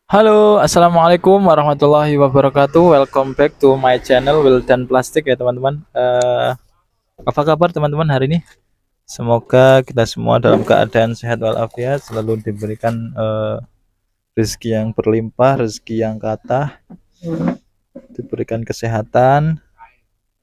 Halo, assalamualaikum warahmatullahi wabarakatuh. Welcome back to my channel Wildan Plastik ya teman-teman. Apa kabar teman-teman hari ini? Semoga kita semua dalam keadaan sehat walafiat, selalu diberikan rezeki yang berlimpah, rezeki yang kata, diberikan kesehatan,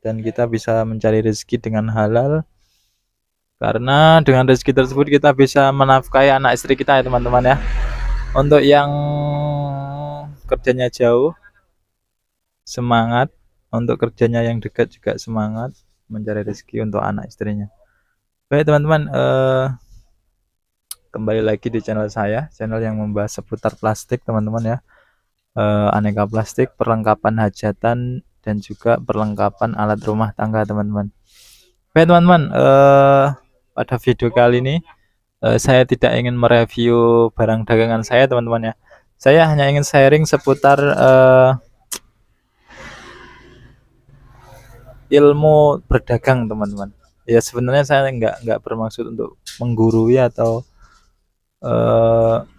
dan kita bisa mencari rezeki dengan halal. Karena dengan rezeki tersebut kita bisa menafkahi anak istri kita ya teman-teman ya. Untuk yang kerjanya jauh, semangat. Untuk kerjanya yang dekat juga semangat mencari rezeki untuk anak istrinya. Baik teman-teman, kembali lagi di channel saya, channel yang membahas seputar plastik teman-teman ya. Aneka plastik, perlengkapan hajatan, dan juga perlengkapan alat rumah tangga teman-teman. Baik teman-teman, pada video kali ini saya tidak ingin mereview barang dagangan saya teman-teman ya. Saya hanya ingin sharing seputar ilmu berdagang teman-teman. Ya sebenarnya saya nggak bermaksud untuk menggurui atau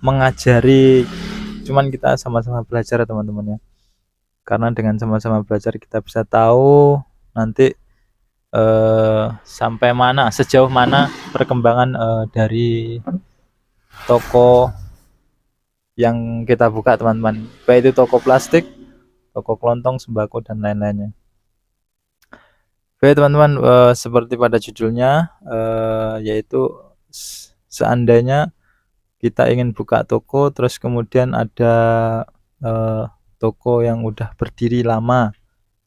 mengajari, cuman kita sama-sama belajar teman-teman ya. Karena dengan sama-sama belajar kita bisa tahu nanti sampai mana, sejauh mana perkembangan dari toko yang kita buka teman-teman, baik itu toko plastik, toko kelontong, sembako, dan lain-lainnya. Oke teman-teman, seperti pada judulnya, yaitu seandainya kita ingin buka toko terus kemudian ada toko yang udah berdiri lama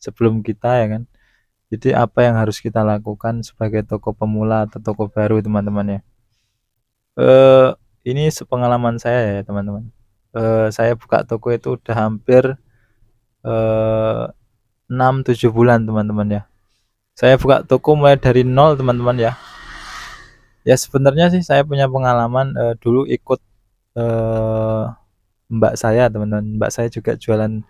sebelum kita ya kan. Jadi apa yang harus kita lakukan sebagai toko pemula atau toko baru teman-teman ya. Eh, ini sepengalaman saya ya teman-teman. Saya buka toko itu udah hampir 6-7 bulan teman-teman ya. Saya buka toko mulai dari nol teman-teman ya. Ya sebenarnya sih saya punya pengalaman, dulu ikut mbak saya teman-teman. Mbak saya juga jualan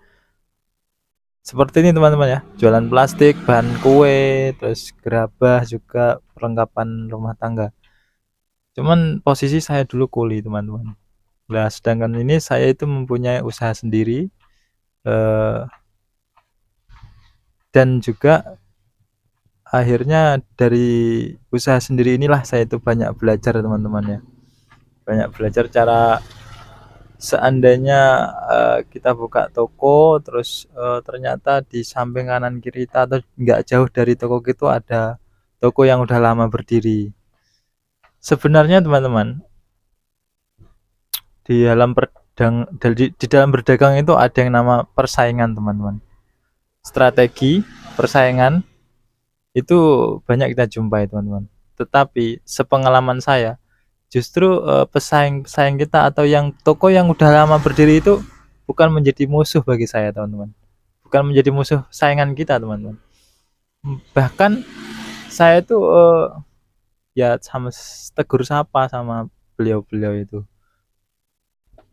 seperti ini teman-teman ya, jualan plastik, bahan kue, terus gerabah, juga perlengkapan rumah tangga. Cuman posisi saya dulu kuli teman-teman. Nah sedangkan ini saya itu mempunyai usaha sendiri, eh, dan juga akhirnya dari usaha sendiri inilah saya itu banyak belajar teman-teman ya. Banyak belajar cara seandainya kita buka toko terus ternyata di samping kanan kiri kita atau nggak jauh dari toko itu ada toko yang udah lama berdiri. Sebenarnya teman-teman, di dalam berdagang itu ada yang nama persaingan teman-teman. Strategi persaingan itu banyak kita jumpai teman-teman. Tetapi sepengalaman saya, justru pesaing-pesaing kita atau yang toko yang udah lama berdiri itu bukan menjadi musuh bagi saya teman-teman, bukan menjadi musuh saingan kita teman-teman. Bahkan saya itu ya sama tegur sapa sama beliau-beliau itu,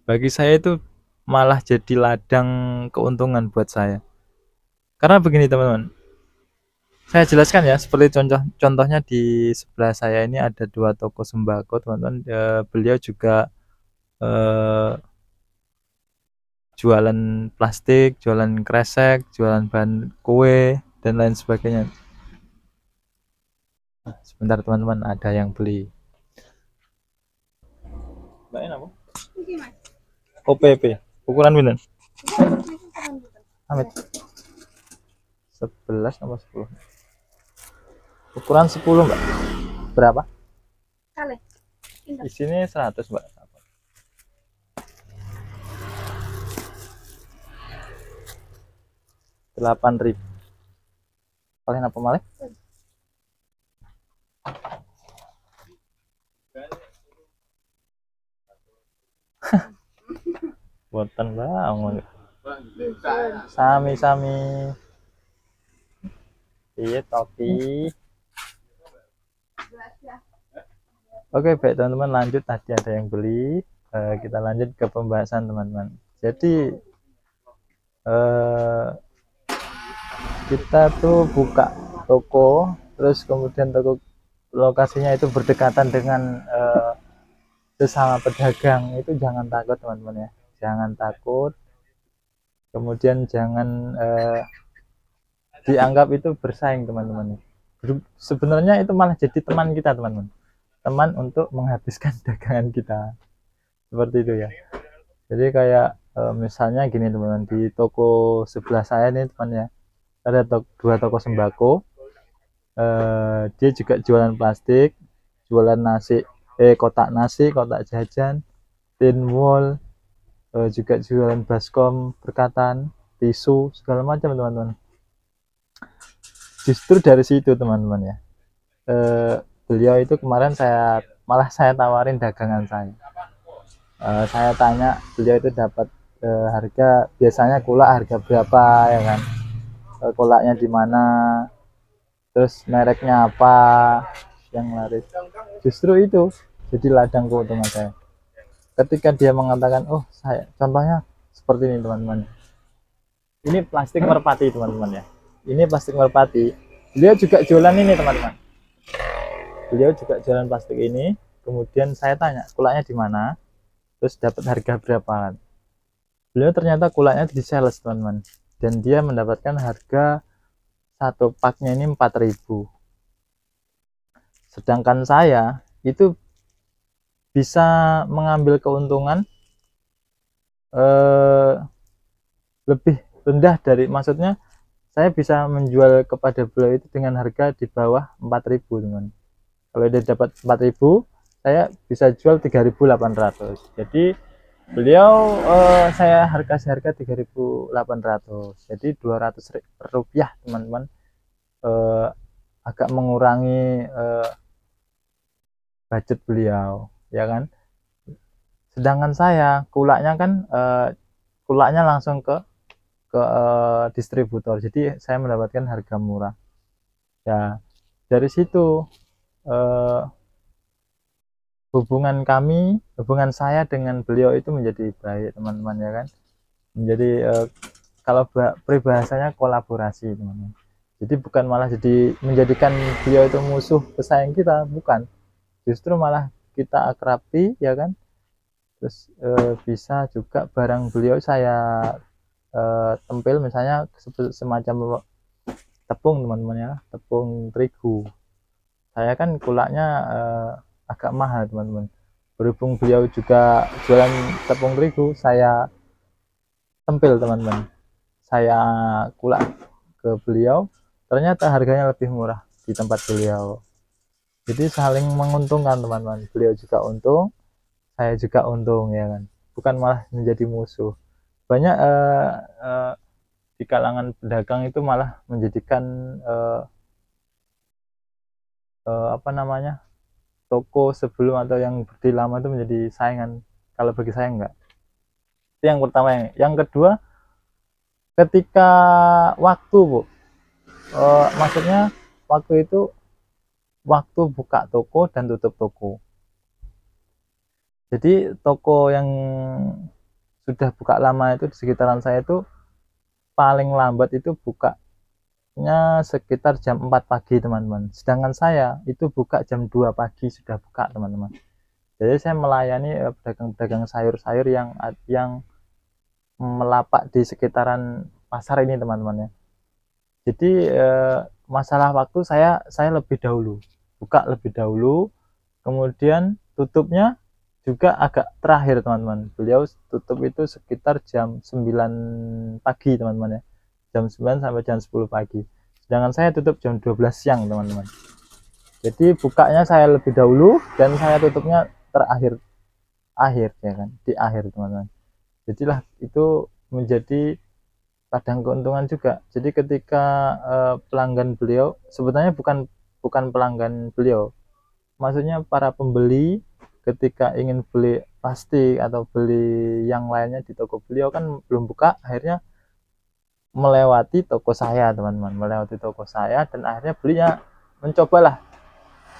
bagi saya itu malah jadi ladang keuntungan buat saya. Karena begini teman-teman, saya jelaskan ya, seperti contohnya di sebelah saya ini ada dua toko sembako teman-teman. Beliau juga eh, jualan plastik, jualan kresek, jualan bahan kue, dan lain sebagainya. Nah, sebentar teman-teman, ada yang beli. Mbak ini apa? OPP. Ukuran bener? Amit. 11 sama 10. Ukuran 10, Mbak. Berapa? Kali. Di sini 100, Mbak. 8.000. Kalian apa malah? Boten bangun. Sami-sami. Iya, topi. Oke, baik teman-teman, lanjut. Tadi ada yang beli. Kita lanjut ke pembahasan teman-teman. Jadi kita tuh buka toko, terus kemudian toko lokasinya itu berdekatan dengan sesama pedagang, itu jangan takut teman-teman ya. jangan takut, kemudian jangan dianggap itu bersaing teman-teman. Sebenarnya itu malah jadi teman kita teman-teman, teman untuk menghabiskan dagangan kita, seperti itu ya. Jadi kayak misalnya gini teman-teman, di toko sebelah saya nih teman ya, ada dua toko sembako, dia juga jualan plastik, jualan nasi, kotak nasi, kotak jajan, tin wall, juga jualan baskom berkatan, tisu, segala macam teman-teman. Justru dari situ teman-teman ya, beliau itu kemarin malah saya tawarin dagangan saya. Saya tanya beliau itu dapat harga, biasanya kulak harga berapa ya kan, kulaknya di mana, terus mereknya apa yang laris. Justru itu jadi ladang keuntungan saya ketika dia mengatakan, oh saya contohnya seperti ini teman-teman, ini plastik merpati teman-teman ya, ini plastik merpati, beliau juga jualan ini teman-teman, beliau juga jualan plastik ini. Kemudian saya tanya kulaknya di mana, terus dapat harga berapa. Beliau ternyata kulaknya di sales teman-teman, dan dia mendapatkan harga satu paknya ini 4.000. Sedangkan saya itu bisa mengambil keuntungan lebih rendah dari, maksudnya saya bisa menjual kepada beliau itu dengan harga di bawah 4.000 teman. Kalau dia dapat 4.000, saya bisa jual 3.800. Jadi beliau saya harga 3.800, jadi 200 rupiah teman-teman, agak mengurangi budget beliau ya kan. Sedangkan saya kulaknya kan kulaknya langsung ke distributor, jadi saya mendapatkan harga murah ya. Dari situ hubungan saya dengan beliau itu menjadi baik teman-teman ya kan, menjadi kalau peribahasanya kolaborasi teman-teman. Jadi bukan malah jadi menjadikan beliau itu musuh pesaing kita, bukan, justru malah kita akrabi ya kan. Terus bisa juga barang beliau saya tempel, misalnya semacam tepung teman-teman ya, tepung terigu. Saya kan kulaknya agak mahal teman-teman, berhubung beliau juga jualan tepung terigu, saya tempel teman-teman, saya kulak ke beliau, ternyata harganya lebih murah di tempat beliau. Jadi saling menguntungkan teman-teman, beliau juga untung, saya juga untung ya kan, bukan malah menjadi musuh. Banyak di kalangan pedagang itu malah menjadikan apa namanya, toko sebelum atau yang berdiri lama itu menjadi saingan. Kalau bagi saya enggak. Itu yang pertama. Yang kedua, ketika waktu Bu, maksudnya waktu itu waktu buka toko dan tutup toko. Jadi toko yang sudah buka lama itu di sekitaran saya itu paling lambat itu bukanya sekitar jam 4 pagi teman-teman. Sedangkan saya itu buka jam 2 pagi sudah buka teman-teman. Jadi saya melayani pedagang-pedagang sayur-sayur yang melapak di sekitaran pasar ini teman-teman ya. Jadi masalah waktu saya lebih dahulu buka, lebih dahulu, kemudian tutupnya juga agak terakhir teman-teman. Beliau tutup itu sekitar jam 9 pagi teman-teman ya, jam 9 sampai jam 10 pagi, sedangkan saya tutup jam 12 siang teman-teman. Jadi bukanya saya lebih dahulu dan saya tutupnya terakhir ya kan, di akhir teman-teman. Jadilah itu menjadi ladang keuntungan juga. Jadi ketika pelanggan beliau, sebenarnya bukan pelanggan beliau, maksudnya para pembeli ketika ingin beli plastik atau beli yang lainnya di toko beliau kan belum buka, akhirnya melewati toko saya teman-teman, melewati toko saya dan akhirnya belinya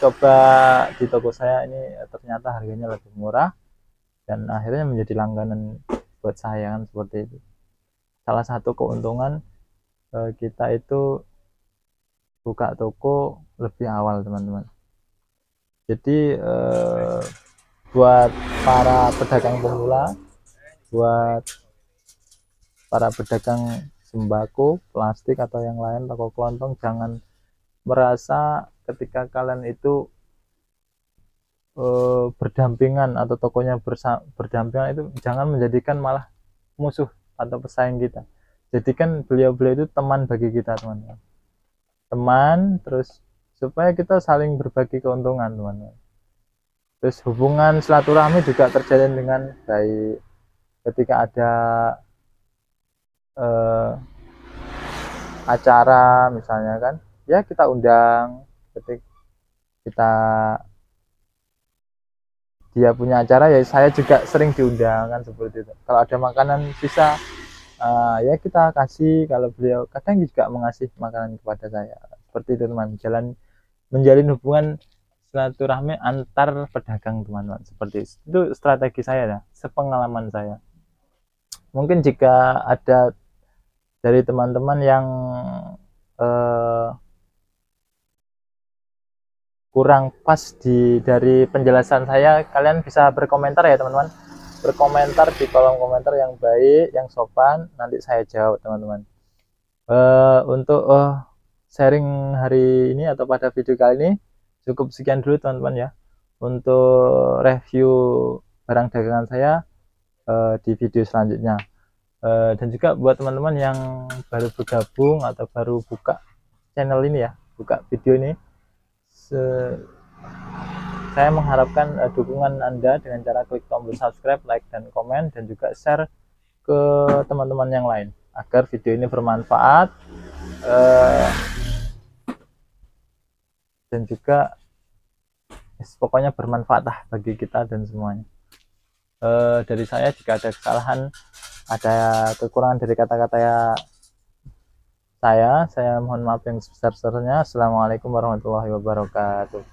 coba di toko saya ini, ternyata harganya lebih murah dan akhirnya menjadi langganan buat saya kan, seperti itu. Salah satu keuntungan kita itu buka toko lebih awal teman-teman. Jadi buat para pedagang pemula buat para pedagang sembako, plastik atau yang lain, toko kelontong, jangan merasa ketika kalian itu berdampingan atau tokonya berdampingan itu jangan menjadikan malah musuh atau pesaing kita. Jadikan beliau-beliau itu teman bagi kita, teman-teman. Teman, terus supaya kita saling berbagi keuntungan, teman-teman. Terus hubungan silaturahmi juga terjalin dengan baik. Ketika ada acara misalnya kan, ya kita undang. Ketika kita dia punya acara ya saya juga sering diundang kan, seperti itu. Kalau ada makanan sisa ya kita kasih, kalau beliau kadang juga mengasih makanan kepada saya, seperti itu teman. Menjalin hubungan silaturahmi antar pedagang, teman-teman, seperti itu strategi saya ya, sepengalaman saya. Mungkin jika ada dari teman-teman yang kurang pas dari penjelasan saya, kalian bisa berkomentar ya teman-teman, berkomentar di kolom komentar yang baik, yang sopan, nanti saya jawab teman-teman. Untuk sharing hari ini atau pada video kali ini cukup sekian dulu teman-teman ya, untuk review barang dagangan saya di video selanjutnya. Dan juga buat teman-teman yang baru bergabung atau baru buka channel ini ya, buka video ini, saya mengharapkan dukungan Anda dengan cara klik tombol subscribe, like, dan komen, dan juga share ke teman-teman yang lain agar video ini bermanfaat dan juga pokoknya bermanfaat lah bagi kita dan semuanya. Dari saya, jika ada kesalahan, ada kekurangan dari kata-kata saya mohon maaf yang sebesar-besarnya. Assalamualaikum warahmatullahi wabarakatuh.